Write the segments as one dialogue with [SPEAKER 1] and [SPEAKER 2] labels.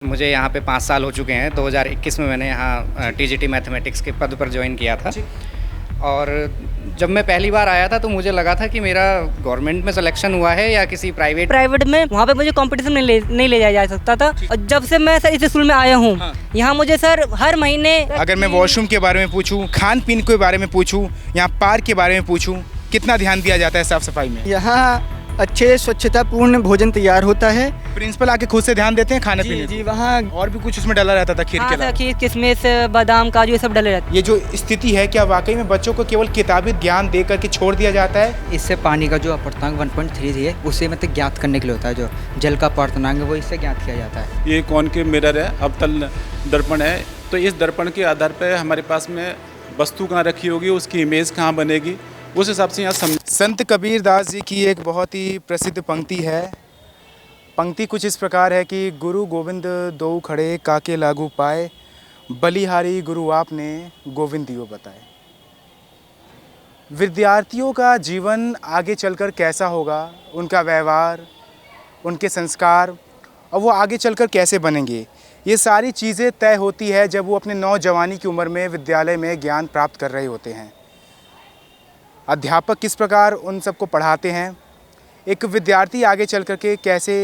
[SPEAKER 1] मुझे यहाँ पे 5 साल हो चुके हैं। 2021 में मैंने यहाँ टीजीटी मैथमेटिक्स के पद पर ज्वाइन किया था। और जब मैं पहली बार आया था तो मुझे लगा था कि मेरा गवर्नमेंट में सिलेक्शन हुआ है या किसी प्राइवेट में। वहाँ पे मुझे कंपटीशन में नहीं ले जाया जा सकता था। और जब से मैं सर इस स्कूल में आया हूँ, यहाँ मुझे सर हर महीने,
[SPEAKER 2] अगर मैं वॉशरूम के बारे में पूछूं, खान पीन के बारे में पूछूं, यहाँ पार्क के बारे में पूछूं, कितना ध्यान दिया जाता है साफ सफाई में?
[SPEAKER 3] यहाँ अच्छे स्वच्छतापूर्ण भोजन तैयार होता है।
[SPEAKER 2] प्रिंसिपल आके खुद से ध्यान देते हैं खाने पीने?
[SPEAKER 3] जी, वहाँ
[SPEAKER 2] और भी कुछ उसमें डाला रहता था खीर के अलावा?
[SPEAKER 1] खीर, किशमिश, बादाम, काजू, ये सब डले रहते हैं।
[SPEAKER 2] ये जो स्थिति है, क्या वाकई में बच्चों को केवल किताबी ज्ञान दे करके छोड़ दिया जाता है?
[SPEAKER 4] इससे पानी का जो अपर्तनांक 1.3 है उसे मतलब ज्ञात करने के लिए होता है। जो जल का अपर्तनांक है वो इससे ज्ञात किया जाता है।
[SPEAKER 5] ये कौन के मिरर है, अवतल दर्पण है, तो इस दर्पण के आधार पर हमारे पास में वस्तु कहाँ रखी होगी, उसकी इमेज कहाँ बनेगी, उस हिसाब से यहाँ
[SPEAKER 2] संत कबीर दास जी की एक बहुत ही प्रसिद्ध पंक्ति है। पंक्ति कुछ इस प्रकार है कि गुरु गोविंद दो खड़े काके लागू पाए, बलिहारी गुरु आपने गोविंद दियो बताए। विद्यार्थियों का जीवन आगे चलकर कैसा होगा, उनका व्यवहार, उनके संस्कार, और वो आगे चलकर कैसे बनेंगे, ये सारी चीज़ें तय होती है जब वो अपने नौजवानी की उम्र में विद्यालय में ज्ञान प्राप्त कर रहे होते हैं। अध्यापक किस प्रकार उन सबको पढ़ाते हैं, एक विद्यार्थी आगे चल कर के कैसे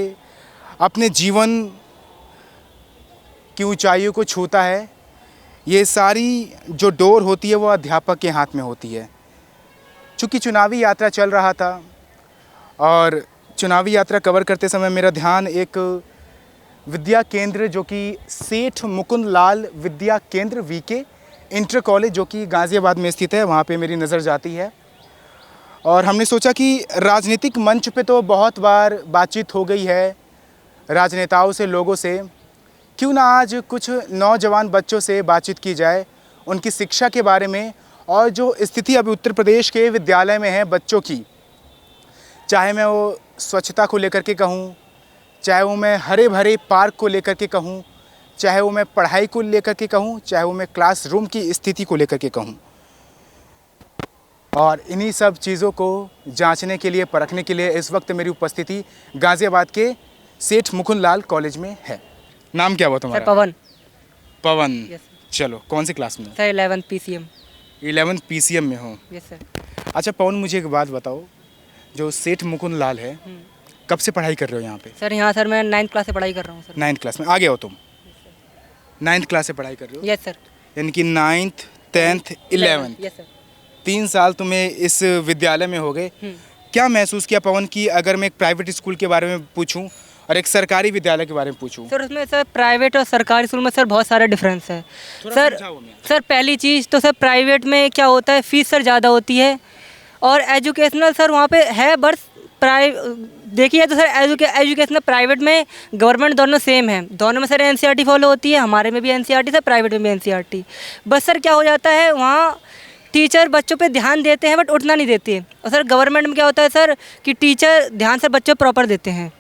[SPEAKER 2] अपने जीवन की ऊंचाइयों को छूता है, ये सारी जो डोर होती है वो अध्यापक के हाथ में होती है। चूँकि चुनावी यात्रा चल रहा था और चुनावी यात्रा कवर करते समय मेरा ध्यान एक विद्या केंद्र जो कि सेठ मुकुंद लाल विद्या केंद्र वीके इंटर कॉलेज जो कि गाज़ियाबाद में स्थित है, वहाँ पे मेरी नज़र जाती है। और हमने सोचा कि राजनीतिक मंच पे तो बहुत बार बातचीत हो गई है राजनेताओं से, लोगों से, क्यों ना आज कुछ नौजवान बच्चों से बातचीत की जाए, उनकी शिक्षा के बारे में, और जो स्थिति अभी उत्तर प्रदेश के विद्यालय में है बच्चों की, चाहे मैं वो स्वच्छता को लेकर के कहूँ, चाहे वो मैं हरे भरे पार्क को लेकर के कहूँ, चाहे वो मैं पढ़ाई को लेकर के कहूँ, चाहे वो मैं क्लासरूम की स्थिति को लेकर के कहूँ। और इन्हीं सब चीज़ों को जांचने के लिए, परखने के लिए इस वक्त मेरी उपस्थिति गाज़ियाबाद के सेठ मुकुंद लाल कॉलेज में है। नाम क्या हुआ तुम्हारा?
[SPEAKER 1] पवन।
[SPEAKER 2] पवन,
[SPEAKER 1] यस
[SPEAKER 2] चलो कौन सी क्लास में?
[SPEAKER 1] Sir 11 PCM।
[SPEAKER 2] 11 PCM में हो?
[SPEAKER 1] Yes sir.
[SPEAKER 2] अच्छा पवन, मुझे एक बात बताओ, जो सेठ मुकुंद लाल है, कब से पढ़ाई कर रहे हो यहाँ पे?
[SPEAKER 1] सर यहाँ सर मैं 9th क्लास से पढ़ाई कर रहा हूँ सर।
[SPEAKER 2] 9th क्लास में आ गए हो तुम? 9th क्लास से पढ़ाई कर रहे हो?
[SPEAKER 1] Yes sir.
[SPEAKER 2] यानी कि 9th 10th 11th,
[SPEAKER 1] yes sir.
[SPEAKER 2] 3 साल तुम्हें इस विद्यालय में हो गए। क्या महसूस किया पवन कि अगर मैं एक प्राइवेट स्कूल के बारे में पूछूं और एक सरकारी विद्यालय के बारे में पूछूं?
[SPEAKER 1] सर उसमें सर प्राइवेट और सरकारी स्कूल में सर बहुत सारे डिफरेंस है। सर पहली चीज़ तो सर प्राइवेट में क्या होता है, फीस सर ज़्यादा होती है, और एजुकेशनल सर वहाँ पे है, बस देखिए तो सर एजुकेशनल प्राइवेट में गवर्नमेंट दोनों सेम है, दोनों में सर NCERT फॉलो होती है, हमारे में भी NCERT सर, प्राइवेट में भी NCERT। बस सर क्या हो जाता है, वहाँ टीचर बच्चों पे ध्यान देते हैं बट उतना नहीं देते हैं। और सर गवर्नमेंट में क्या होता है सर कि टीचर ध्यान सर बच्चों प्रॉपर देते हैं।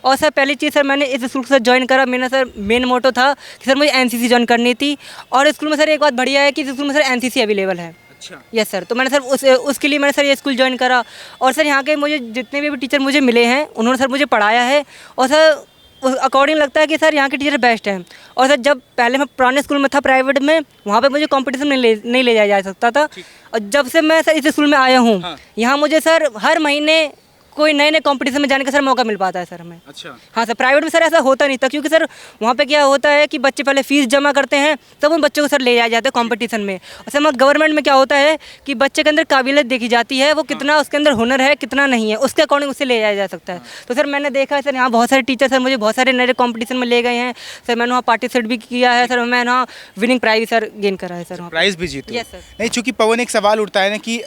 [SPEAKER 1] और सर पहली चीज़ सर मैंने इस स्कूल से ज्वाइन करा, मेरा सर मेन मोटो था कि सर मुझे NCC ज्वाइन करनी थी। और स्कूल में सर एक बात बढ़िया है कि इस स्कूल में सर NCC अवेलेबल है।
[SPEAKER 2] अच्छा।
[SPEAKER 1] यस सर, तो मैंने सर उसके लिए मैंने सर ये स्कूल ज्वाइन करा। और सर यहाँ के मुझे जितने भी टीचर मुझे मिले हैं उन्होंने सर मुझे पढ़ाया है, और सर उस अकॉर्डिंग लगता है कि सर यहाँ के टीचर बेस्ट हैं। और सर जब पहले मैं पुराने स्कूल में था प्राइवेट में, वहाँ पे मुझे कंपटीशन में नहीं ले जाया जा सकता था। और जब से मैं सर इस स्कूल में आया हूँ, यहाँ मुझे सर हर महीने कोई नए नए कंपटीशन में जाने का सर मौका मिल पाता है सर हमें।
[SPEAKER 2] अच्छा।
[SPEAKER 1] हाँ सर, प्राइवेट में सर ऐसा होता नहीं था, क्योंकि सर वहाँ पे क्या होता है कि बच्चे पहले फीस जमा करते हैं, तब उन बच्चों को सर ले जाया जाता है कंपटीशन में। और सर गवर्नमेंट में क्या होता है कि बच्चे के अंदर काबिलियत देखी जाती है, वो कितना उसके अंदर हुनर है कितना नहीं है, उसके अकॉर्डिंग उससे ले जाया जा सकता है। तो सर मैंने देखा है सर यहाँ बहुत सारे टीचर सर मुझे बहुत सारे नए कंपटीशन में ले गए हैं सर, मैंने वहाँ पार्टिसिपेट भी किया है सर, मैंने वहाँ विनिंग प्राइज सर गेन करा है सर।
[SPEAKER 2] प्राइज भी जीते?
[SPEAKER 1] Yes sir.
[SPEAKER 2] नहीं, चूँकि पवन एक सवाल उठता है ना कि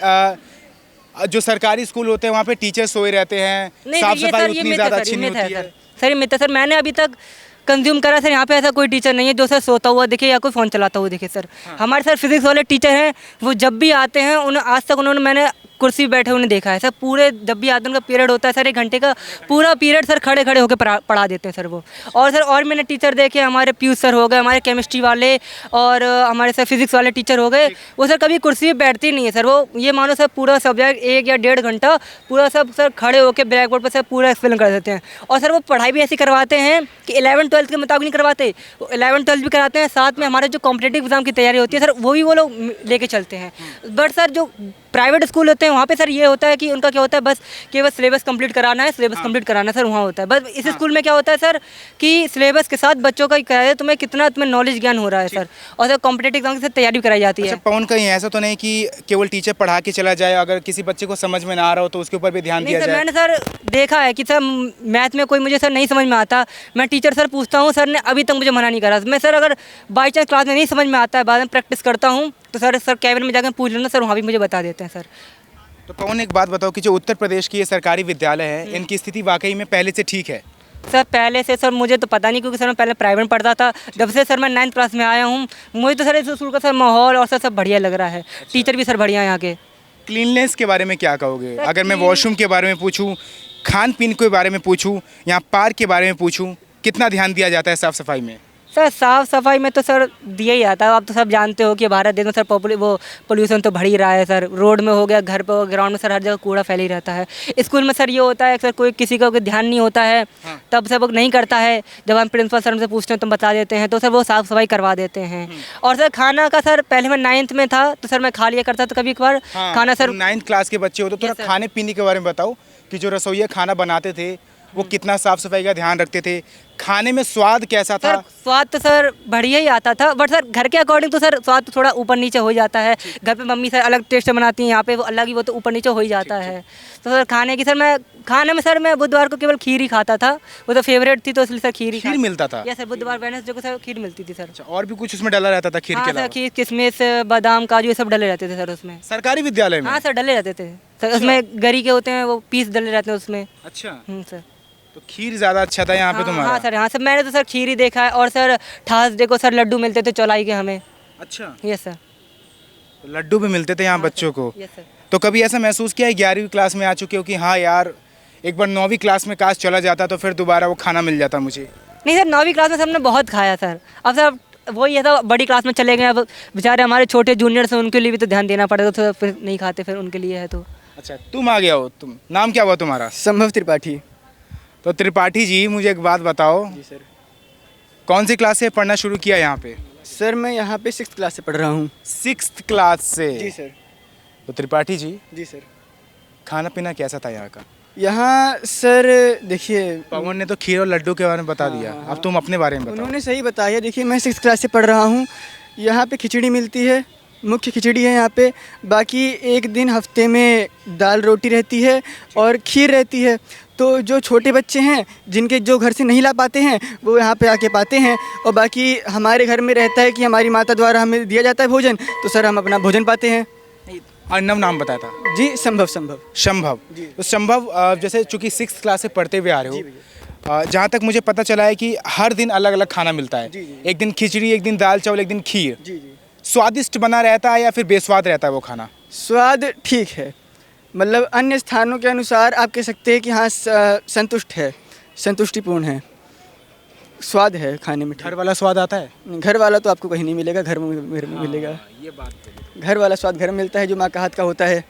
[SPEAKER 2] जो सरकारी स्कूल होते हैं वहाँ पे टीचर सोए रहते हैं, साफ सफाई उतनी ज़्यादा अच्छी नहीं होती है।
[SPEAKER 1] सर ये मिथ है सर, मैंने अभी तक कंज्यूम करा सर, यहाँ पे ऐसा कोई टीचर नहीं है जो सर सोता हुआ दिखे या कोई फ़ोन चलाता हुआ दिखे सर। हमारे सर फिजिक्स वाले टीचर हैं, वो जब भी आते हैं उन्हें आज तक मैंने कुर्सी पे बैठे उन्हें देखा है सर। पूरे जब भी आते हैं उनका पीरियड होता है सर 1 घंटे का, पूरा पीरियड सर खड़े खड़े होकर पढ़ा देते हैं सर वो। और सर और मैंने टीचर देखे, हमारे पीयूष सर हो गए, हमारे केमिस्ट्री वाले और हमारे सर फिजिक्स वाले टीचर हो गए, वो सर कभी कुर्सी पे बैठती नहीं है सर। वो ये मानो सर पूरा सब्जेक्ट 1 या 1.5 घंटा पूरा सब सर खड़े होकर ब्लैक बोर्ड पर सर पूरा एक्सप्लेन कर देते हैं। और सर वो पढ़ाई भी ऐसी करवाते हैं कि 11th-12th के मुताबिक नहीं करवाते, 11th-12th भी कराते हैं, साथ में हमारे जो कॉम्पिटेटिव एग्जाम की तैयारी होती है सर वो भी वो लोग लेके चलते हैं। बट सर जो प्राइवेट स्कूल होते हैं वहाँ पे सर ये होता है कि उनका क्या होता है, बस केवल सिलेबस कंप्लीट कराना है, सिलेबस कंप्लीट कराना है सर, वहाँ होता है। बस इस स्कूल में क्या होता है सर कि सिलेबस के साथ बच्चों का क्या है, तुम्हें कितना नॉलेज ज्ञान हो रहा है सर, और सर कॉम्पिटेटिव एग्जाम की तैयारी भी कराई जाती है।
[SPEAKER 2] अच्छा पवन, कहीं ऐसा तो नहीं कि केवल टीचर पढ़ा के चला जाए, अगर किसी बच्चे को समझ में ना आ रहा हो तो उसके ऊपर भी ध्यान
[SPEAKER 1] नहीं
[SPEAKER 2] दिया
[SPEAKER 1] सर,
[SPEAKER 2] जाए?
[SPEAKER 1] मैंने सर देखा है कि सर मैथ में कोई मुझे सर नहीं समझ में आता, मैं टीचर सर पूछता हूँ, सर ने अभी तक मुझे मना नहीं करा। मैं सर अगर बाई चांस क्लास में नहीं समझ में आता है, बाद में प्रैक्टिस करता हूँ तो सर कैबिन में जाकर पूछ लेना सर, वहाँ भी मुझे बता देते हैं सर।
[SPEAKER 2] तो पवन एक बात बताओ कि जो उत्तर प्रदेश की ये सरकारी विद्यालय है, इनकी स्थिति वाकई में पहले से ठीक है?
[SPEAKER 1] सर पहले से सर मुझे तो पता नहीं, क्योंकि सर मैं पहले प्राइवेट पढ़ता था। जब से सर मैं 9th क्लास में आया हूँ, मुझे तो सर इस स्कूल का सर माहौल और सर सब बढ़िया लग रहा है। टीचर भी सर बढ़िया हैं यहाँ के।
[SPEAKER 2] क्लीननेस के बारे में क्या कहोगे?
[SPEAKER 1] सर,
[SPEAKER 2] अगर मैं वॉशरूम के बारे में पूछूं, खान पीन के बारे में पूछूं, यहाँ पार्क के बारे में पूछूं, कितना ध्यान दिया जाता है साफ़ सफाई में?
[SPEAKER 1] सर साफ़ सफाई में तो सर दिया ही आता है। आप तो सब जानते हो कि भारत देश में सर पोल्यूशन तो बढ़ ही रहा है सर। रोड में हो गया, घर पे हो, ग्राउंड में सर हर जगह कूड़ा फैल ही रहता है। स्कूल में सर ये होता है सर कोई किसी का कोई ध्यान नहीं होता है, तब सब लोग नहीं करता है। जब हम प्रिंसिपल सर से पूछते हैं तो बता देते हैं, तो सर वो साफ़ सफाई करवा देते हैं। और सर खाना का सर पहले मैं 9th में था तो सर मैं खा लिया करता था कभी कभार खाना सर।
[SPEAKER 2] 9th क्लास के बच्चे हो तो थोड़ा खाने पीने के बारे में बताओ कि जो रसोइया खाना बनाते थे वो कितना साफ सफाई का ध्यान रखते थे, खाने में स्वाद कैसा था?
[SPEAKER 1] सर स्वाद तो सर बढ़िया ही आता था, बट सर घर के अकॉर्डिंग तो सर स्वाद तो थोड़ा ऊपर नीचे हो जाता है। घर पे मम्मी सर अलग टेस्ट बनाती हैं, यहाँ पे वो अलग ही, वो तो ऊपर नीचे हो ही जाता है। तो सर खाने की सर मैं खाने में सर मैं बुधवार को केवल खीर ही खाता था, वो तो फेवरेट थी तो इसलिए सर खीर
[SPEAKER 2] मिलता था?
[SPEAKER 1] या सर बुधवार वेडनेसडे को सर खीर मिलती थी सर।
[SPEAKER 2] अच्छा, और भी कुछ उसमें डला रहता था खीर के
[SPEAKER 1] हाँ
[SPEAKER 2] अलावा?
[SPEAKER 1] सर, खीर, किशमिश, बादाम, काजू ये सब डले रहते थे सर उसमें।
[SPEAKER 2] सरकारी विद्यालय में?
[SPEAKER 1] हाँ सर डले रहते थे सर, उसमें गरी के होते हैं वो पीस डले रहते हैं उसमें।
[SPEAKER 2] अच्छा,
[SPEAKER 1] सर
[SPEAKER 2] तो खीर ज़्यादा अच्छा था यहाँ पे तुम्हारा?
[SPEAKER 1] हाँ सर, हाँ सर, मैंने तो सर खीर ही देखा है। और सर थर्सडे को सर लड्डू मिलते थे चौलाई के हमें।
[SPEAKER 2] अच्छा,
[SPEAKER 1] यस सर।
[SPEAKER 2] तो लड्डू भी मिलते थे यहाँ बच्चों को?
[SPEAKER 1] Yes sir.
[SPEAKER 2] तो कभी ऐसा महसूस किया है 11वीं क्लास में आ चुके हो कि हाँ यार एक बार 9वीं क्लास में काश चला जाता तो फिर दोबारा वो खाना मिल जाता मुझे?
[SPEAKER 1] नहीं सर, 9वीं क्लास में सर हमने बहुत खाया सर। अब सर वही है था, बड़ी क्लास में चले गए, अब बेचारे हमारे छोटे जूनियर्स हैं उनके लिए भी तो ध्यान देना पड़ेगा, तो फिर नहीं खाते, फिर उनके लिए है तो।
[SPEAKER 2] अच्छा, तुम आ गया हो, तुम नाम क्या हुआ तुम्हारा?
[SPEAKER 3] संभव त्रिपाठी।
[SPEAKER 2] तो त्रिपाठी जी मुझे एक बात बताओ,
[SPEAKER 3] जी सर।
[SPEAKER 2] कौन सी क्लास से पढ़ना शुरू किया यहाँ पे?
[SPEAKER 3] सर मैं यहाँ पे 6th क्लास से पढ़ रहा हूँ।
[SPEAKER 2] 6th क्लास से?
[SPEAKER 3] जी सर।
[SPEAKER 2] तो त्रिपाठी जी
[SPEAKER 3] जी सर।
[SPEAKER 2] खाना पीना कैसा था यहाँ का?
[SPEAKER 3] यहाँ सर देखिए,
[SPEAKER 2] पवन ने तो खीर और लड्डू के बारे में बता दिया, अब तुम अपने बारे में बताओ।
[SPEAKER 3] उन्होंने सही बताया। देखिए मैं 6th क्लास से पढ़ रहा हूँ, यहाँ पे खिचड़ी मिलती है, मुख्य खिचड़ी है यहाँ पे। बाकी एक दिन हफ्ते में दाल रोटी रहती है और खीर रहती है। तो जो छोटे बच्चे हैं जिनके जो घर से नहीं ला पाते हैं वो यहाँ पे आके पाते हैं, और बाकी हमारे घर में रहता है कि हमारी माता द्वारा हमें दिया जाता है भोजन, तो सर हम अपना भोजन पाते हैं।
[SPEAKER 2] अर्नव नाम बताया था?
[SPEAKER 3] जी संभव। संभव।
[SPEAKER 2] संभव। तो संभव जैसे चूंकि 6th क्लास से पढ़ते हुए आ रहे हो, जहाँ तक मुझे पता चला है कि हर दिन अलग अलग खाना मिलता है। एक दिन खिचड़ी, एक दिन दाल चावल, एक दिन खीर।
[SPEAKER 3] जी जी।
[SPEAKER 2] स्वादिष्ट बना रहता है या फिर बेस्वाद रहता है वो खाना?
[SPEAKER 3] स्वाद ठीक है, मतलब अन्य स्थानों के अनुसार आप कह सकते हैं कि हाँ संतुष्ट है, संतुष्टिपूर्ण है, स्वाद है खाने में।
[SPEAKER 2] घर वाला स्वाद आता है?
[SPEAKER 3] घर वाला तो आपको कहीं नहीं मिलेगा, घर में मिलेगा।
[SPEAKER 2] ये बात
[SPEAKER 3] घर वाला स्वाद घर में मिलता है जो माँ का हाथ का होता है।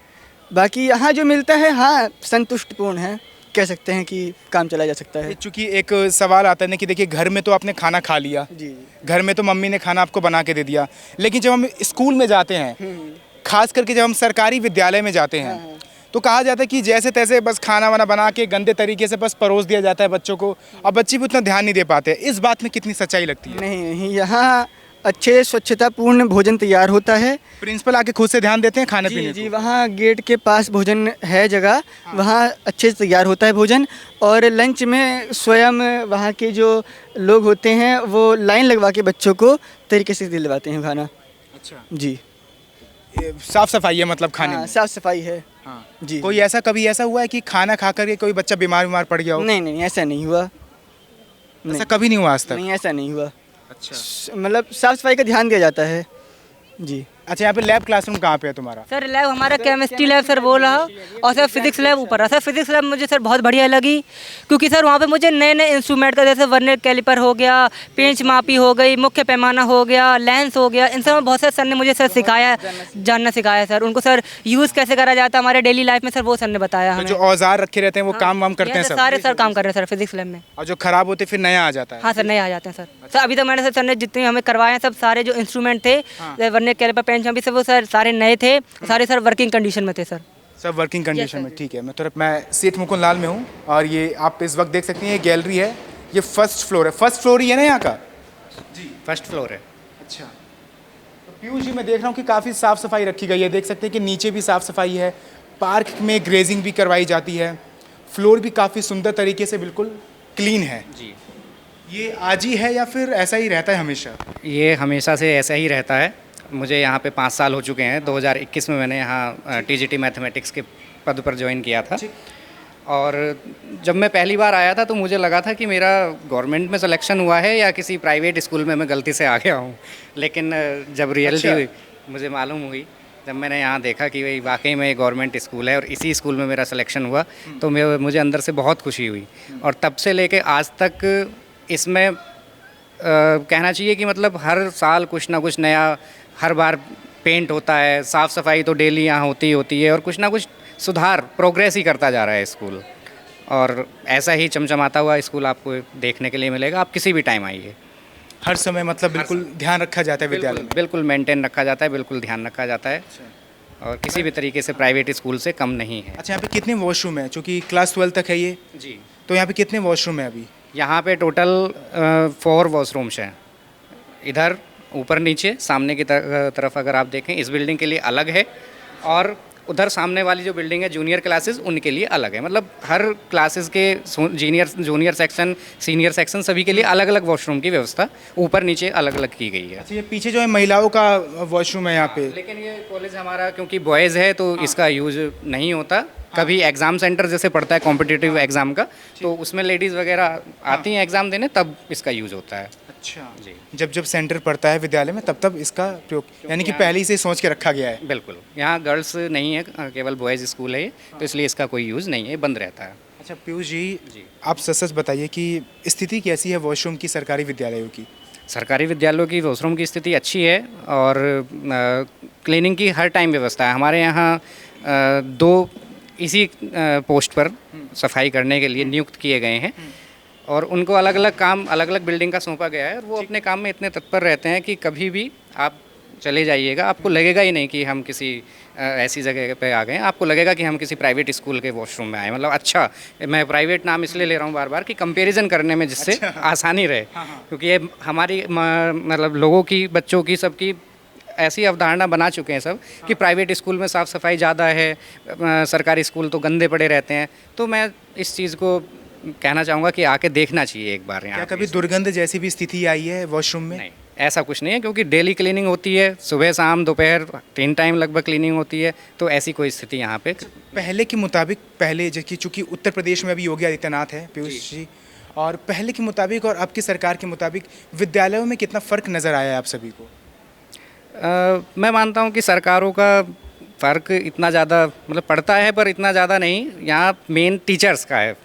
[SPEAKER 3] बाकी यहाँ जो मिलता है हाँ संतुष्टिपूर्ण है, कह सकते हैं कि काम चला जा सकता है।
[SPEAKER 2] चूँकि एक सवाल आता है ना कि देखिए घर में तो आपने खाना खा लिया,
[SPEAKER 3] जी।
[SPEAKER 2] घर में तो मम्मी ने खाना आपको बना के दे दिया, लेकिन जब हम स्कूल में जाते हैं, खास करके जब हम सरकारी विद्यालय में जाते हैं, तो कहा जाता है कि जैसे तैसे बस खाना वाना बना के गंदे तरीके से बस परोस दिया जाता है बच्चों को, और बच्चे भी उतना ध्यान नहीं दे पाते। इस बात में कितनी सच्चाई लगती है?
[SPEAKER 3] नहीं, यहाँ अच्छे स्वच्छतापूर्ण भोजन तैयार होता है।
[SPEAKER 2] प्रिंसिपल आके खुद से ध्यान देते हैं खाने पीने
[SPEAKER 3] जी,
[SPEAKER 2] को?
[SPEAKER 3] वहाँ गेट के पास भोजन है जगह, वहाँ अच्छे से तैयार होता है भोजन। और लंच में स्वयं वहाँ के जो लोग होते हैं वो लाइन लगवा के बच्चों को तरीके से दिलवाते हैं खाना।
[SPEAKER 2] अच्छा,
[SPEAKER 3] जी।
[SPEAKER 2] साफ सफाई है मतलब खाने में?
[SPEAKER 3] साफ सफाई है।
[SPEAKER 2] हाँ
[SPEAKER 3] जी।
[SPEAKER 2] कोई ऐसा कभी ऐसा हुआ है कि खाना खा करके कोई बच्चा बीमार पड़ गया हो?
[SPEAKER 3] नहीं ऐसा नहीं हुआ।
[SPEAKER 2] ऐसा कभी नहीं हुआ आज तक?
[SPEAKER 3] नहीं ऐसा नहीं हुआ।
[SPEAKER 2] अच्छा,
[SPEAKER 3] मतलब साफ सफाई का ध्यान दिया जाता है। जी।
[SPEAKER 2] अच्छा, यहाँ पे लैब क्लासरूम कहाँ पे है तुम्हारा?
[SPEAKER 1] सर लैब हमारा केमिस्ट्री लैब सर वो रहा, और सर फिजिक्स लैब ऊपर रहा। सर फिजिक्स लैब मुझे सर बहुत बढ़िया लगी, क्योंकि सर वहाँ पे मुझे नए नए इंस्ट्रूमेंट का, जैसे वर्नियर कैलिपर हो गया, पेंच मापी हो गई, मुख्य पैमाना हो गया, लेंस हो गया, इन सब में बहुत सारे सर ने मुझे सर सिखाया, जानना सिखाया सर। उनको सर यूज़ कैसे करा जाता है हमारे डेली लाइफ में, सर वो सर ने बताया
[SPEAKER 2] तो
[SPEAKER 1] हमें।
[SPEAKER 2] जो औजार रखे रहते हैं वो काम वाम करते हैं सब?
[SPEAKER 1] सारे सर काम कर रहे हैं सर फिजिक्स लैब में।
[SPEAKER 2] और जो खराब होते फिर नया आ जाता है?
[SPEAKER 1] हाँ सर, नए आ जाते हैं सर। अभी तक मैंने सर ने जितने हमें करवाए हैं, सब सारे जो इंस्ट्रूमेंट थे, वर्नियर कैलिपर, पेंच मापी, सब वो सर सारे नए थे, सारे सर वर्किंग कंडीशन में थे सर।
[SPEAKER 2] सब वर्किंग कंडीशन में, ठीक है। मैं सेठ मुकुंद लाल में हूँ और ये आप इस वक्त देख सकते हैं, ये गैलरी है, ये फर्स्ट फ्लोर है। फर्स्ट फ्लोर ही है ना यहाँ का?
[SPEAKER 6] जी, फर्स्ट फ्लोर है।
[SPEAKER 2] अच्छा, तो पीयूष जी मैं देख रहा हूँ कि काफ़ी साफ़ सफाई रखी गई है। देख सकते हैं कि नीचे भी साफ़ सफाई है, पार्क में ग्रेजिंग भी करवाई जाती है, फ्लोर भी काफ़ी सुंदर तरीके से बिल्कुल क्लीन है।
[SPEAKER 6] जी,
[SPEAKER 2] ये आज ही है या फिर ऐसा ही रहता है हमेशा?
[SPEAKER 6] ये हमेशा से ऐसा ही रहता है। मुझे यहाँ पे 5 साल हो चुके हैं। 2021 में मैंने यहाँ टीजीटी मैथमेटिक्स के पद पर ज्वाइन किया था, और जब मैं पहली बार आया था तो मुझे लगा था कि मेरा गवर्नमेंट में सिलेक्शन हुआ है या किसी प्राइवेट स्कूल में मैं गलती से आ गया हूँ। लेकिन जब रियलिटी मुझे मालूम हुई, जब मैंने यहाँ देखा कि भाई वाकई में गवर्नमेंट स्कूल है और इसी स्कूल में मेरा सिलेक्शन हुआ, तो मुझे अंदर से बहुत खुशी हुई। और तब से लेके आज तक इसमें कहना चाहिए कि मतलब हर साल कुछ ना कुछ नया, हर बार पेंट होता है, साफ़ सफाई तो डेली यहाँ होती है, और कुछ ना कुछ सुधार, प्रोग्रेस ही करता जा रहा है स्कूल। और ऐसा ही चमचमाता हुआ स्कूल आपको देखने के लिए मिलेगा, आप किसी भी टाइम आइए।
[SPEAKER 2] हर समय मतलब बिल्कुल ध्यान रखा जाता है विद्यालय में?
[SPEAKER 6] बिल्कुल मेंटेन रखा जाता है, बिल्कुल ध्यान रखा जाता है, और किसी भी तरीके से प्राइवेट स्कूल से कम नहीं है।
[SPEAKER 2] अच्छा, यहाँ पे कितने वॉशरूम है? चूँकि क्लास 12 तक है ये,
[SPEAKER 6] जी,
[SPEAKER 2] तो यहाँ पे कितने वॉशरूम है अभी?
[SPEAKER 6] यहाँ पे टोटल 4 वॉशरूम्स हैं। इधर ऊपर नीचे सामने की तरफ अगर आप देखें, इस बिल्डिंग के लिए अलग है, और उधर सामने वाली जो बिल्डिंग है जूनियर क्लासेस, उनके लिए अलग है। मतलब हर क्लासेस के जूनियर सेक्शन, सीनियर सेक्शन, सभी के लिए अलग अलग वॉशरूम की व्यवस्था ऊपर नीचे अलग अलग की गई है।
[SPEAKER 2] अच्छा, ये पीछे जो है महिलाओं का वॉशरूम है यहाँ पे?
[SPEAKER 6] लेकिन ये कॉलेज हमारा क्योंकि बॉयज़ है तो इसका यूज़ नहीं होता। कभी एग्ज़ाम सेंटर जैसे पड़ता है कॉम्पिटिटिव एग्ज़ाम का, तो उसमें लेडीज़ वगैरह आती हैं एग्ज़ाम देने, तब इसका यूज़ होता है।
[SPEAKER 2] अच्छा
[SPEAKER 6] जी,
[SPEAKER 2] जब सेंटर पड़ता है विद्यालय में तब इसका प्रयोग, यानी कि पहले ही से सोच के रखा गया है?
[SPEAKER 6] बिल्कुल। यहाँ गर्ल्स नहीं है, केवल बॉयज़ स्कूल है ये, तो इसलिए इसका कोई यूज़ नहीं है, बंद रहता है।
[SPEAKER 2] अच्छा पीयूष जी,
[SPEAKER 6] जी,
[SPEAKER 2] आप सच बताइए कि स्थिति कैसी है वॉशरूम की सरकारी विद्यालयों की?
[SPEAKER 6] सरकारी विद्यालयों की वॉशरूम की स्थिति अच्छी है, और क्लीनिंग की हर टाइम व्यवस्था है। हमारे यहाँ 2 इसी पोस्ट पर सफाई करने के लिए नियुक्त किए गए हैं, और उनको अलग अलग काम, अलग अलग बिल्डिंग का सौंपा गया है, और वो अपने काम में इतने तत्पर रहते हैं कि कभी भी आप चले जाइएगा, आपको लगेगा ही नहीं कि हम किसी ऐसी जगह पे आ गए हैं। आपको लगेगा कि हम किसी प्राइवेट स्कूल के वॉशरूम में आए। मतलब अच्छा, मैं प्राइवेट नाम इसलिए ले रहा हूँ बार बार कि कंपैरिजन करने में जिससे आसानी रहे, क्योंकि ये हमारी मतलब लोगों की, बच्चों की, सबकी ऐसी अवधारणा बना चुके हैं सब कि प्राइवेट स्कूल में साफ़ सफाई ज़्यादा है, सरकारी स्कूल तो गंदे पड़े रहते हैं। तो मैं इस चीज़ को कहना चाहूँगा कि आके देखना चाहिए एक बार यहाँ।
[SPEAKER 2] क्या कभी दुर्गंध जैसी भी स्थिति आई है वॉशरूम में?
[SPEAKER 6] नहीं, ऐसा कुछ नहीं है, क्योंकि डेली क्लीनिंग होती है, सुबह शाम दोपहर 3 टाइम लगभग क्लीनिंग होती है, तो ऐसी कोई स्थिति यहाँ पे।
[SPEAKER 2] पहले के मुताबिक, पहले जबकि चूँकि उत्तर प्रदेश में अभी योगी आदित्यनाथ है पीयूष जी, और पहले के मुताबिक और अब की सरकार के मुताबिक विद्यालयों में कितना फ़र्क नज़र आया है आप सभी को?
[SPEAKER 6] मैं मानता हूँ कि सरकारों का फ़र्क इतना ज़्यादा मतलब पड़ता है, पर इतना ज़्यादा नहीं। यहाँ मेन टीचर्स का है।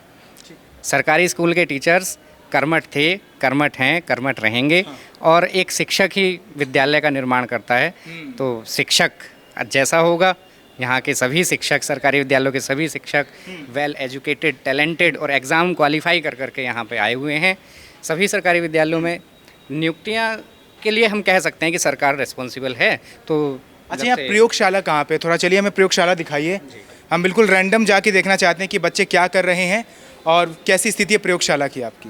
[SPEAKER 6] सरकारी स्कूल के टीचर्स कर्मठ थे, कर्मठ हैं, कर्मठ रहेंगे, और एक शिक्षक ही विद्यालय का निर्माण करता है। तो शिक्षक जैसा होगा, यहाँ के सभी शिक्षक, सरकारी विद्यालयों के सभी शिक्षक वेल एजुकेटेड, टैलेंटेड और एग्ज़ाम क्वालिफाई कर करके यहाँ पे आए हुए हैं। सभी सरकारी विद्यालयों में नियुक्तियाँ के लिए हम कह सकते हैं कि सरकार रिस्पॉन्सिबल है। तो
[SPEAKER 2] अच्छा, यहाँ प्रयोगशाला कहाँ पे? थोड़ा चलिए हमें प्रयोगशाला दिखाइए। हम बिल्कुल रैंडम जाके देखना चाहते हैं कि बच्चे क्या कर रहे हैं और कैसी स्थिति है प्रयोगशाला की आपकी।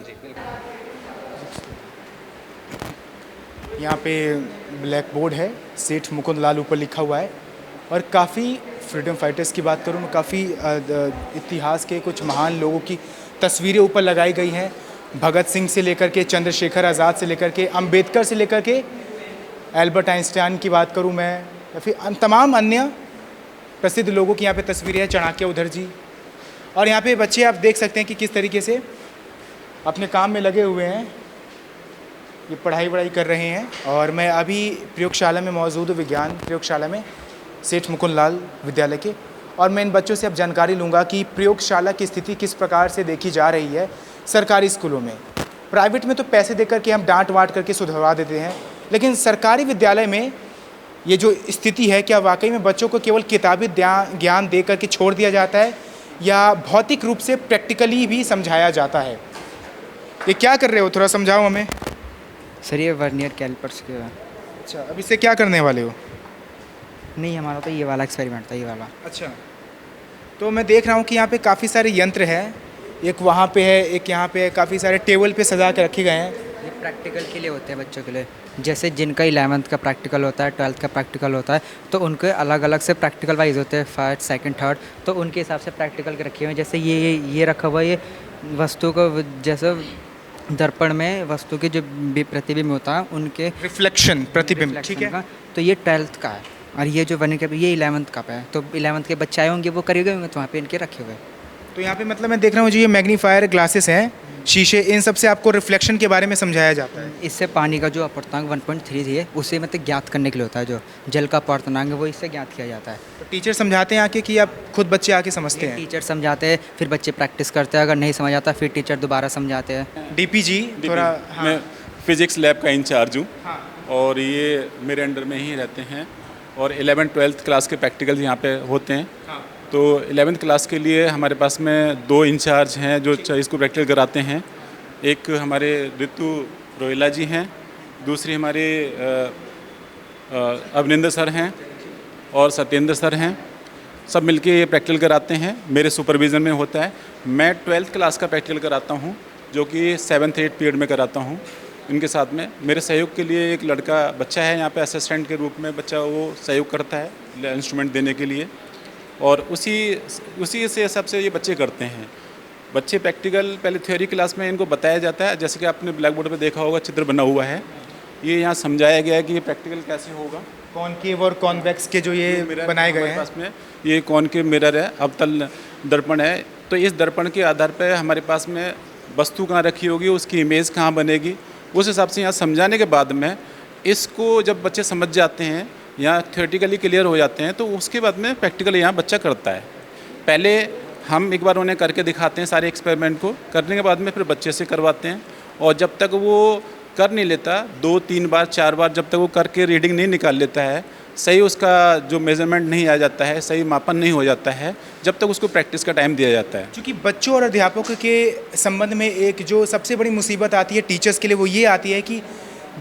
[SPEAKER 2] यहाँ पे ब्लैक बोर्ड है, सेठ मुकुंद लाल ऊपर लिखा हुआ है, और काफ़ी फ्रीडम फाइटर्स की बात करूँ मैं, काफ़ी इतिहास के कुछ महान लोगों की तस्वीरें ऊपर लगाई गई हैं। भगत सिंह से लेकर के, चंद्रशेखर आज़ाद से लेकर के, अंबेडकर से लेकर के, एल्बर्ट आइंस्टाइन की बात करूं मैं, या फिर तमाम अन्य प्रसिद्ध लोगों की यहाँ पे तस्वीरें हैं, चाणक्य उधर जी। और यहाँ पे बच्चे आप देख सकते हैं कि किस तरीके से अपने काम में लगे हुए हैं। ये पढ़ाई वढ़ाई कर रहे हैं और मैं अभी प्रयोगशाला में मौजूद हूँ, विज्ञान प्रयोगशाला में, सेठ मुकुंद लाल विद्यालय के। और मैं इन बच्चों से अब जानकारी लूँगा कि प्रयोगशाला की स्थिति किस प्रकार से देखी जा रही है सरकारी स्कूलों में। प्राइवेट में तो पैसे दे करके हम डांट वाट करके सुधरवा देते हैं, लेकिन सरकारी विद्यालय में ये जो स्थिति है, क्या वाकई में बच्चों को केवल किताबी ज्ञान दे करके छोड़ दिया जाता है या भौतिक रूप से प्रैक्टिकली भी समझाया जाता है? ये क्या कर रहे हो, थोड़ा समझाओ हमें।
[SPEAKER 4] सर ये वर्नियर कैलिपर्स के।
[SPEAKER 2] अच्छा, अब इससे क्या करने वाले हो?
[SPEAKER 4] नहीं, हमारा तो ये वाला एक्सपेरिमेंट था, ये वाला।
[SPEAKER 2] अच्छा, तो मैं देख रहा हूँ कि यहाँ पे काफ़ी सारे यंत्र हैं, एक वहाँ पे है, एक यहाँ पे है, काफ़ी सारे टेबल पे सजा के रखे गए हैं।
[SPEAKER 4] ये प्रैक्टिकल के लिए होते हैं बच्चों के लिए। जैसे जिनका 11th का प्रैक्टिकल होता है, 12th का प्रैक्टिकल होता है, तो उनके अलग अलग से प्रैक्टिकल वाइज होते हैं, फर्स्ट, सेकंड, थर्ड, तो उनके हिसाब से प्रैक्टिकल के रखे हुए हैं। जैसे ये रखा हुआ है, ये वस्तु को जैसे दर्पण में वस्तु के जो प्रतिबिंब होता है उनके
[SPEAKER 2] रिफ्लेक्शन, प्रतिबिंब, ठीक है।
[SPEAKER 4] तो ये 12th का है और ये जो बने के ये 11th का है। तो 11th के बच्चे आए होंगे, वो करेंगे होंगे, तो वहाँ पे इनके रखे हुए हैं।
[SPEAKER 2] तो यहाँ पे मतलब मैं देख रहा हूँ जो ये मैग्नीफायर ग्लासेस हैं, शीशे, इन सब से आपको रिफ्लेक्शन के बारे में समझाया जाता है।
[SPEAKER 4] इससे पानी का जो अपवर्तनांक 1.3 है उसे मतलब ज्ञात करने के लिए होता है, जो जल का अपवर्तनांक है वो इससे ज्ञात किया जाता है।
[SPEAKER 2] तो टीचर समझाते हैं आके कि आप खुद बच्चे आके समझते हैं?
[SPEAKER 4] टीचर समझाते हैं, फिर बच्चे प्रैक्टिस करते हैं, अगर नहीं समझ आता फिर टीचर दोबारा समझाते हैं।
[SPEAKER 2] डीपी जी थोड़ा।
[SPEAKER 5] मैं फिजिक्स लैब का इंचार्ज हूँ
[SPEAKER 2] हाँ।
[SPEAKER 5] और ये मेरे अंडर में ही रहते हैं और 11th-12th क्लास के प्रैक्टिकल यहाँ पे होते हैं।
[SPEAKER 2] हाँ।
[SPEAKER 5] तो 11th क्लास के लिए हमारे पास में 2 इंचार्ज हैं जो इसको प्रैक्टिकल कराते हैं। एक हमारे ऋतु रोहिला जी हैं, दूसरी हमारे अभिनंदन सर हैं और सत्येंद्र सर हैं। सब मिलके ये प्रैक्टिकल कराते हैं, मेरे सुपरविज़न में होता है। मैं 12th क्लास का प्रैक्टिकल कराता हूँ जो कि 7th-8th पीरियड में कराता हूँ। इनके साथ में मेरे सहयोग के लिए एक लड़का बच्चा है यहाँ पे, असिस्टेंट के रूप में बच्चा वो सहयोग करता है इंस्ट्रूमेंट देने के लिए, और उसी से सबसे ये बच्चे करते हैं। बच्चे प्रैक्टिकल पहले थ्योरी क्लास में इनको बताया जाता है, जैसे कि आपने ब्लैक बोर्ड पे देखा होगा चित्र बना हुआ है, ये यहाँ समझाया गया है कि ये प्रैक्टिकल कैसे होगा।
[SPEAKER 2] कॉनकेव और कॉन्वेक्स के जो ये बनाए गए हैं,
[SPEAKER 5] पास में ये कॉनकेव मिरर है, अवतल दर्पण है। तो इस दर्पण के आधार पर हमारे पास में वस्तु कहाँ रखी होगी, उसकी इमेज कहाँ बनेगी, उस हिसाब से यहाँ समझाने के बाद में इसको जब बच्चे समझ जाते हैं या थ्योरेटिकली क्लियर हो जाते हैं तो उसके बाद में प्रैक्टिकल यहाँ बच्चा करता है। पहले हम एक बार उन्हें करके दिखाते हैं सारे एक्सपेरिमेंट को, करने के बाद में फिर बच्चे से करवाते हैं, और जब तक वो कर नहीं लेता 2-3 बार 4 बार जब तक वो करके रीडिंग नहीं निकाल लेता है, सही उसका जो मेजरमेंट नहीं आ जाता है, सही मापन नहीं हो जाता है, जब तक उसको प्रैक्टिस का टाइम दिया जाता है।
[SPEAKER 2] क्योंकि बच्चों और अध्यापकों के संबंध में एक जो सबसे बड़ी मुसीबत आती है टीचर्स के लिए, वो ये आती है कि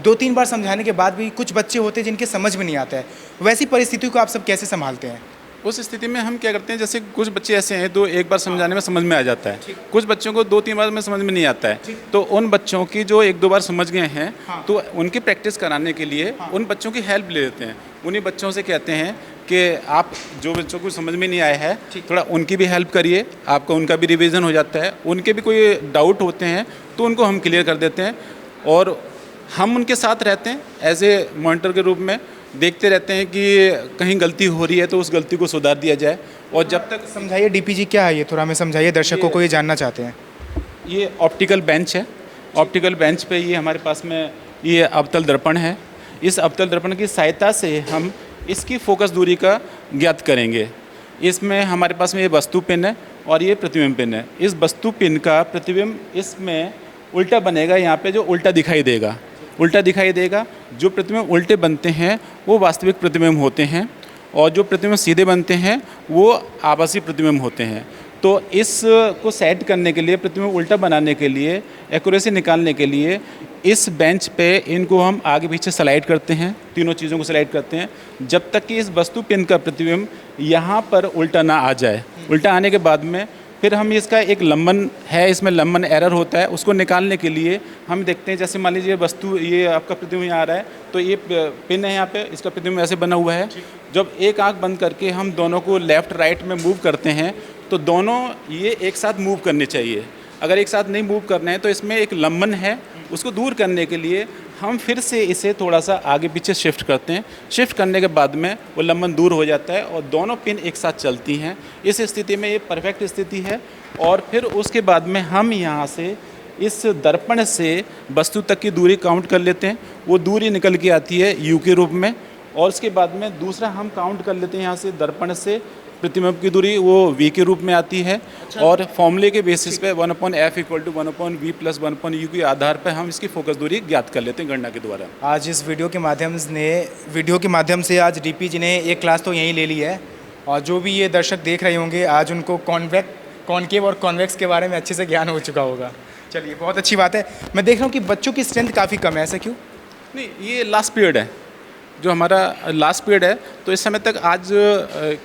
[SPEAKER 2] 2-3 बार समझाने के बाद भी कुछ बच्चे होते हैं जिनके समझ में नहीं आता है। वैसी परिस्थितियों को आप सब कैसे संभालते हैं?
[SPEAKER 5] उस स्थिति में हम क्या करते हैं, जैसे कुछ बच्चे ऐसे हैं तो एक बार समझाने में समझ में आ जाता है, कुछ बच्चों को 2-3 बार में समझ में नहीं आता है, तो उन बच्चों की जो 1-2 बार समझ गए हैं तो उनकी प्रैक्टिस कराने के लिए उन बच्चों की हेल्प ले लेते हैं। उन्हीं बच्चों से कहते हैं कि आप जो बच्चों को समझ में नहीं आया है थोड़ा उनकी भी हेल्प करिए, आपका उनका भी रिवीजन हो जाता है। उनके भी कोई डाउट होते हैं तो उनको हम क्लियर कर देते हैं, और हम उनके साथ रहते हैं एज ए मॉनिटर के रूप में, देखते रहते हैं कि कहीं गलती हो रही है तो उस गलती को सुधार दिया जाए। और जब तक
[SPEAKER 2] समझाइए डीपी जी क्या है ये, थोड़ा हमें समझाइए, दर्शकों को ये जानना चाहते हैं।
[SPEAKER 5] ये ऑप्टिकल बेंच है, ऑप्टिकल बेंच पे ये हमारे पास में ये अवतल दर्पण है। इस अवतल दर्पण की सहायता से हम इसकी फोकस दूरी का ज्ञात करेंगे। इसमें हमारे पास में ये वस्तु पिन है और ये प्रतिबिंब पिन है। इस वस्तु पिन का प्रतिबिंब इसमें उल्टा बनेगा, यहाँ पे जो उल्टा दिखाई देगा, उल्टा दिखाई देगा। जो प्रतिबिंब उल्टे बनते हैं वो वास्तविक प्रतिबिंब होते हैं, और जो प्रतिबिंब सीधे बनते हैं वो आभासी प्रतिबिंब होते हैं। तो इस को सेट करने के लिए, प्रतिबिंब उल्टा बनाने के लिए, एक्यूरेसी निकालने के लिए इस बेंच पे इनको हम आगे पीछे स्लाइड करते हैं, तीनों चीज़ों को स्लाइड करते हैं जब तक कि इस वस्तु पिन का प्रतिबिंब यहाँ पर उल्टा ना आ जाए। उल्टा आने के बाद में फिर हम इसका एक लंबन है, इसमें लंबन एरर होता है, उसको निकालने के लिए हम देखते हैं, जैसे मान लीजिए वस्तु ये आपका प्रतिबिंब यहाँ आ रहा है तो ये पिन है यहाँ पे, इसका प्रतिबिंब ऐसे बना हुआ है। जब एक आंख बंद करके हम दोनों को लेफ़्ट राइट में मूव करते हैं तो दोनों ये एक साथ मूव करने चाहिए। अगर एक साथ नहीं मूव करना है तो इसमें एक लंबन है, उसको दूर करने के लिए हम फिर से इसे थोड़ा सा आगे पीछे शिफ्ट करते हैं। शिफ्ट करने के बाद में वो लंबन दूर हो जाता है और दोनों पिन एक साथ चलती हैं। इस स्थिति में ये परफेक्ट स्थिति है। और फिर उसके बाद में हम यहाँ से इस दर्पण से वस्तु तक की दूरी काउंट कर लेते हैं, वो दूरी निकल के आती है यू के रूप में। और उसके बाद में दूसरा हम काउंट कर लेते हैं यहाँ से दर्पण से प्रतिबिंब की दूरी, वो वी के रूप में आती है। और फॉर्मूले के बेसिस पे 1/f = 1/v + 1/u के आधार पर हम इसकी फोकस दूरी ज्ञात कर लेते हैं गणना के द्वारा।
[SPEAKER 2] आज इस वीडियो के माध्यम से आज डीपी जी ने एक क्लास तो यहीं ले ली है, और जो भी ये दर्शक देख रहे होंगे आज उनको कॉन्केव और कॉन्वेक्स के बारे में अच्छे से ज्ञान हो चुका होगा। चलिए, बहुत अच्छी बात है। मैं देख रहा हूँ कि बच्चों की स्ट्रेंथ काफ़ी कम है, ऐसा क्यों?
[SPEAKER 5] नहीं, ये लास्ट पीरियड है, जो हमारा लास्ट पीरियड है। तो इस समय तक आज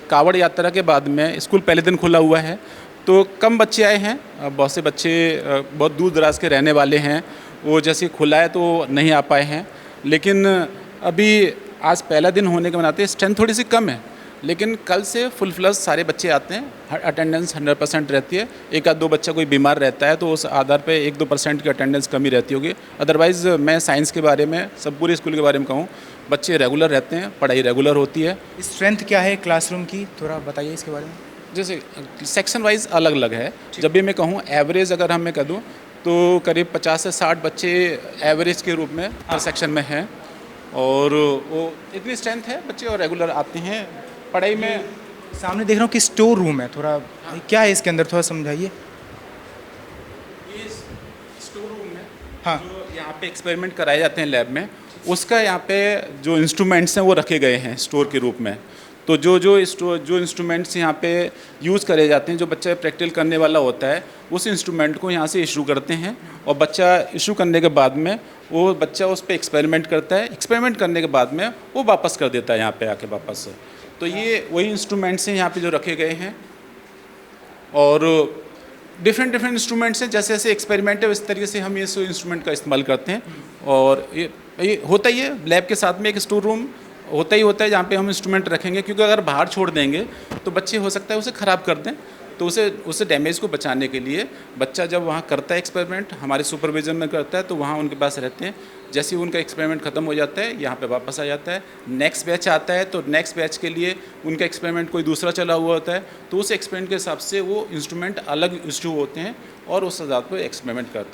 [SPEAKER 5] कावड़ यात्रा के बाद में स्कूल पहले दिन खुला हुआ है, तो कम बच्चे आए हैं। बहुत से बच्चे बहुत दूर दराज के रहने वाले हैं, वो जैसे खुला है तो नहीं आ पाए हैं। लेकिन अभी आज पहला दिन होने के बनाते स्ट्रेंथ थोड़ी सी कम है, लेकिन कल से फुल फ्लश सारे बच्चे आते हैं। अटेंडेंस 100% रहती है। एक आध दो बच्चा कोई बीमार रहता है तो उस आधार पे 1-2% की अटेंडेंस कमी रहती होगी। अदरवाइज़ मैं साइंस के बारे में, सब पूरे स्कूल के बारे में कहूँ, बच्चे रेगुलर रहते हैं, पढ़ाई रेगुलर होती है।
[SPEAKER 2] स्ट्रेंथ क्या है क्लासरूम की, थोड़ा बताइए इसके बारे में।
[SPEAKER 5] जैसे सेक्शन वाइज अलग अलग है। जब भी मैं कहूँ एवरेज अगर हम मैं कह दूँ तो करीब 50 से 60 बच्चे एवरेज के रूप में हर सेक्शन में हैं, और वो इतनी स्ट्रेंथ है बच्चे और रेगुलर आते हैं पढ़ाई में।
[SPEAKER 2] सामने देख रहा हूँ कि स्टोर रूम है, थोड़ा क्या है इसके अंदर, थोड़ा समझाइए।
[SPEAKER 5] ये स्टोर रूम है,
[SPEAKER 2] हाँ।
[SPEAKER 5] जो यहाँ पे एक्सपेरिमेंट कराए जाते हैं लैब में, उसका यहाँ पे जो इंस्ट्रूमेंट्स हैं वो रखे गए हैं स्टोर के रूप में। तो जो इंस्ट्रूमेंट्स यहाँ पे यूज़ करे जाते हैं, जो बच्चा प्रैक्टिकल करने वाला होता है उस इंस्ट्रूमेंट को यहाँ से इशू करते हैं, और बच्चा इशू करने के बाद में वो बच्चा उस पर एक्सपेरिमेंट करता है। एक्सपेरिमेंट करने के बाद में वो वापस कर देता है यहाँ पे आके वापस। तो ये वही इंस्ट्रूमेंट्स हैं यहाँ पे जो रखे गए हैं, और डिफरेंट इंस्ट्रूमेंट्स हैं। जैसे जैसे एक्सपेरिमेंट है इस तरीके से हम इस इंस्ट्रूमेंट का इस्तेमाल करते हैं। और ये होता ही है, लैब के साथ में एक स्टोर रूम होता है जहाँ पे हम इंस्ट्रूमेंट रखेंगे, क्योंकि अगर बाहर छोड़ देंगे तो बच्चे हो सकता है उसे ख़राब कर दें। तो उसे डैमेज को बचाने के लिए बच्चा जब वहाँ करता है एक्सपेरिमेंट, हमारे सुपरविजन में करता है, तो वहाँ उनके पास रहते हैं। जैसे ही उनका एक्सपेरिमेंट ख़त्म हो जाता है यहाँ पे वापस आ जाता है। नेक्स्ट बैच आता है तो नेक्स्ट बैच के लिए उनका एक्सपेरिमेंट कोई दूसरा चला हुआ होता है, तो उस एक्सपेरिमेंट के हिसाब से वो इंस्ट्रूमेंट अलग इशू होते हैं और उस आधार पर एक्सपेरिमेंट करते हैं।